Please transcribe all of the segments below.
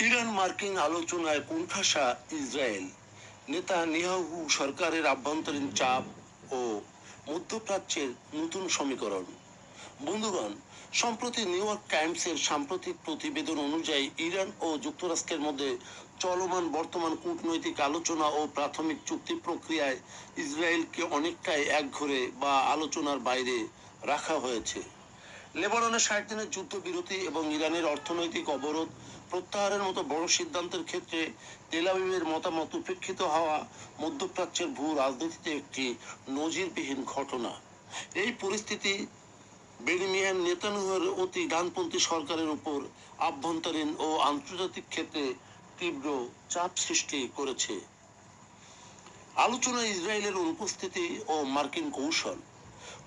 Iran মার্কিন আলোচনায় কোণঠাসা ইসরায়েল, নেতানিয়াহু সরকারের আভ্যন্তরীণ চাপ ও মধ্যপ্রাচ্যের নতুন সমীকরণ। বন্ধুগণ, সম্প্রতি নিউ ইয়র্ক টাইমসের সাম্প্রতিক প্রতিবেদন অনুযায়ী ইরান ও যুক্তরাষ্ট্রের মধ্যে চলমান বর্তমান কূটনৈতিক আলোচনা ও প্রাথমিক চুক্তি প্রক্রিয়ায় ইসরায়েলকে অনেকটাই একঘরে বা আলোচনার বাইরে রাখা হয়েছে। লেবাননে ৬০ দিনের যুদ্ধবিরতি এবং ইরানের অর্থনৈতিক অবরোধ প্রত্যাহারের মতো বড় সিদ্ধান্তের ক্ষেত্রে তেল আবিবের মতামত উপেক্ষিত হওয়া মধ্যপ্রাচ্যের ভূ রাজনীতিতে একটি নজিরবিহীন ঘটনা। এই পরিস্থিতি বেনিয়ামিন নেতানিয়াহুর অতি ডানপন্থী সরকারের উপর আভ্যন্তরীণ ও আন্তর্জাতিক ক্ষেত্রে তীব্র চাপ সৃষ্টি করেছে। আলোচনায় ইসরায়েলের অনুপস্থিতি ও মার্কিন কৌশল।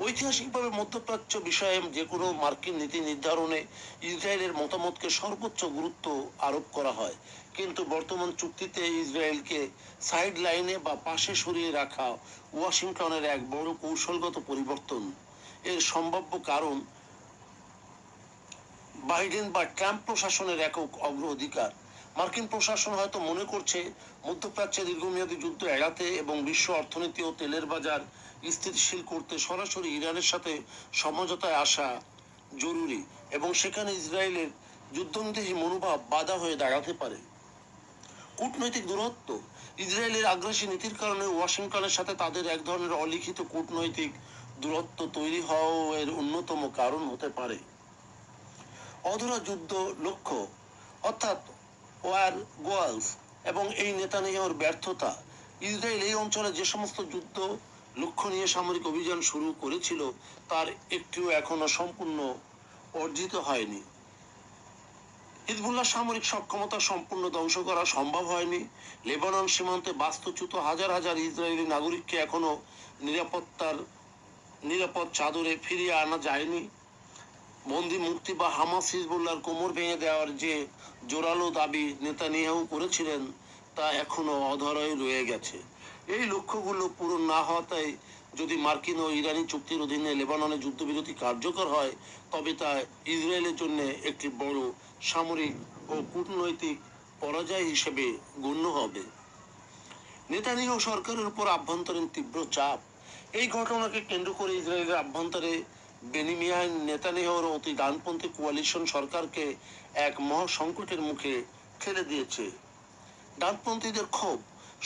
ঐতিহাসিকভাবে মধ্যপ্রাচ্য বিষয়ে যে কোনো মার্কিন নীতি নির্ধারণে ইসরায়েলের মতামতকে সর্বোচ্চ গুরুত্ব আরোপ করা হয়, কিন্তু বর্তমান চুক্তিতে ইসরায়েলকে সাইড লাইনে বা পাশে সরিয়ে রাখা ওয়াশিংটনের এক বড় কৌশলগত পরিবর্তন। এর সম্ভাব্য কারণ বাইডেন বা ট্রাম্প প্রশাসনের একক অগ্রাধিকার। মার্কিন প্রশাসন হয়তো মনে করছে মধ্যপ্রাচ্যে দীর্ঘমেয়াদী যুদ্ধ এড়াতে এবং বিশ্ব অর্থনীতি ও তেলের বাজার স্থিতিশীল করতে সরাসরি ইরানের সাথে সমঝোতায় আসা জরুরি, এবং সেখানে ইসরায়েলের যুদ্ধবিদ্বেষী মনোভাব বাধা হয়ে দাঁড়াতে পারে। কূটনৈতিক দূরত্ব। ইসরায়েলের আগ্রাসী নীতির কারণে ওয়াশিংটনের সাথে তাদের এক ধরনের অলিখিত কূটনৈতিক দূরত্ব তৈরি হওয়া এর অন্যতম কারণ হতে পারে। অধরা যুদ্ধ লক্ষ্য, অর্থাৎ ওয়ার গোয়ালস, এবং এই নেতানিয়াহুর ব্যর্থতা। ইসরায়েল এই অঞ্চলে যে সমস্ত যুদ্ধ লক্ষ্য নিয়ে সামরিক অভিযান শুরু করেছিল তার একটিও এখনো সম্পূর্ণ অর্জিত হয়নি। হিজবুল্লাহ সামরিক সক্ষমতা সম্পূর্ণ ধ্বংস করা সম্ভব হয়নি। লেবানন সীমান্তে বাস্তুচ্যুত হাজার হাজার ইসরায়েলি নাগরিককে এখনো নিরাপদ চাদরে ফিরিয়ে আনা যায়নি। বন্দি মুক্তি বা হামাস হিজবুল্লাহর কোমর ভেঙে দেওয়ার যে জোরালো দাবি নেতানিয়াহু করেছিলেন তা এখনো অধরাই রয়ে গেছে। এই লক্ষ্যগুলো পূরণ না হওয়ায় যদি মার্কিন ও ইরানি চুক্তির অধীনে লেবাননে যুদ্ধবিরতি কার্যকর হয়, তবে তা ইসরায়েলের জন্য একটি বড় সামরিক ও কূটনৈতিক পরাজয় হিসেবে গণ্য হবে। নেতানিয়াহু সরকারের উপর আভ্যন্তরীণ তীব্র চাপ। এই ঘটনাকে কেন্দ্র করে ইসরায়েলের আভ্যন্তরে বেনিয়ামিন নেতানিয়াহুর অতি ডানপন্থী কোয়ালিশন সরকারকে এক মহা সংকটের মুখে ঠেলে দিয়েছে। ডানপন্থীদের ক্ষোভ।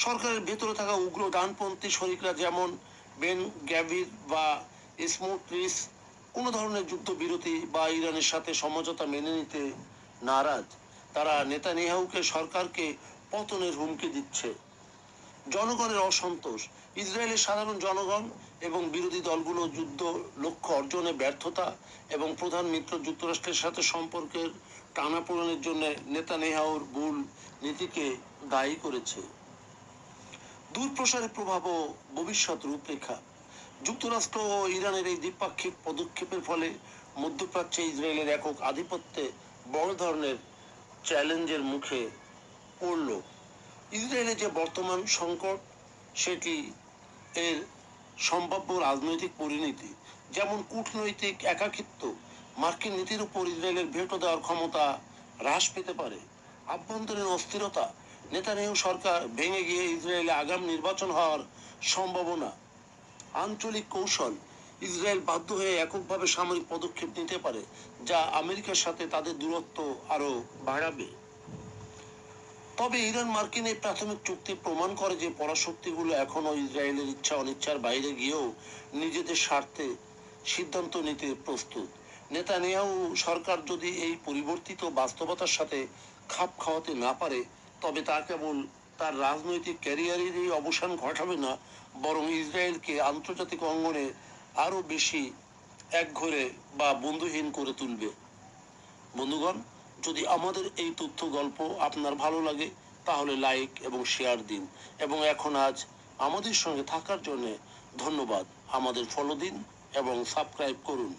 সরকারের ভেতরে থাকা উগ্র ডানপন্থী শরিকরা যেমন বেন গ্যাভির বা স্মোট্রিচ কোনো ধরনের যুদ্ধবিরতি বা ইরানের সাথে সমঝোতা মেনে নিতে নারাজ। তারা নেতানিয়াহুকে সরকারকে পতনের হুমকি দিচ্ছে। জনগণের অসন্তোষ। ইসরায়েলের সাধারণ জনগণ এবং বিরোধী দলগুলো যুদ্ধ লক্ষ্য অর্জনে ব্যর্থতা এবং প্রধান মিত্র যুক্তরাষ্ট্রের সাথে সম্পর্কের টানাপোড়েনের জন্য নেতানিয়াহুর ভুল নীতিকে দায়ী করেছে। দূরপ্রসারী প্রভাব ও ভবিষ্যৎ রূপরেখা। যুক্তরাষ্ট্র ও ইরানের এই দ্বিপাক্ষিক পদক্ষেপের ফলে মধ্যপ্রাচ্যে ইসরায়েলের একক আধিপত্যে বড় ধরনের চ্যালেঞ্জের মুখে পড়ল। ইসরায়েলের যে বর্তমান সংকট, সেটি এর সম্ভাব্য রাজনৈতিক পরিণতি, যেমন কূটনৈতিক একাকিত্ব। মার্কিন নীতির উপর ইসরায়েলের ভেটো দেওয়ার ক্ষমতা হ্রাস পেতে পারে। আভ্যন্তরীণ অস্থিরতা। নেতানিয়াহু সরকার ভেঙে গিয়ে ইসরায়েলে আগাম নির্বাচন হওয়ার সম্ভাবনা। আঞ্চলিক কৌশল। ইসরায়েল বাধ্য হয়ে এককভাবে সামরিক পদক্ষেপ নিতে পারে, যা আমেরিকার সাথে তাদের দূরত্ব আরো বাড়াবে। তবে ইরান মার্কিন এই প্রাথমিক চুক্তি প্রমাণ করে যে পরাশক্তিগুলো এখনো ইসরায়েলের ইচ্ছা অনিচ্ছার বাইরে গিয়েও নিজেদের স্বার্থে সিদ্ধান্ত নিতে প্রস্তুত। নেতানিয়াহু সরকার যদি এই পরিবর্তিত বাস্তবতার সাথে খাপ খাওয়াতে না পারে, তবে তা কেবল তার রাজনৈতিক ক্যারিয়ারেরই অবসান ঘটাবে না, বরং ইসরায়েলকে আন্তর্জাতিক অঙ্গনে আরো বেশি একঘরে বা বন্ধুহীন করে তুলবে। বন্ধুগণ, যদি আমাদের এই তথ্য গল্প আপনার ভালো লাগে তাহলে লাইক এবং শেয়ার দিন, এবং আজ আমাদের সঙ্গে থাকার জন্য ধন্যবাদ। আমাদের ফলো দিন এবং সাবস্ক্রাইব করুন।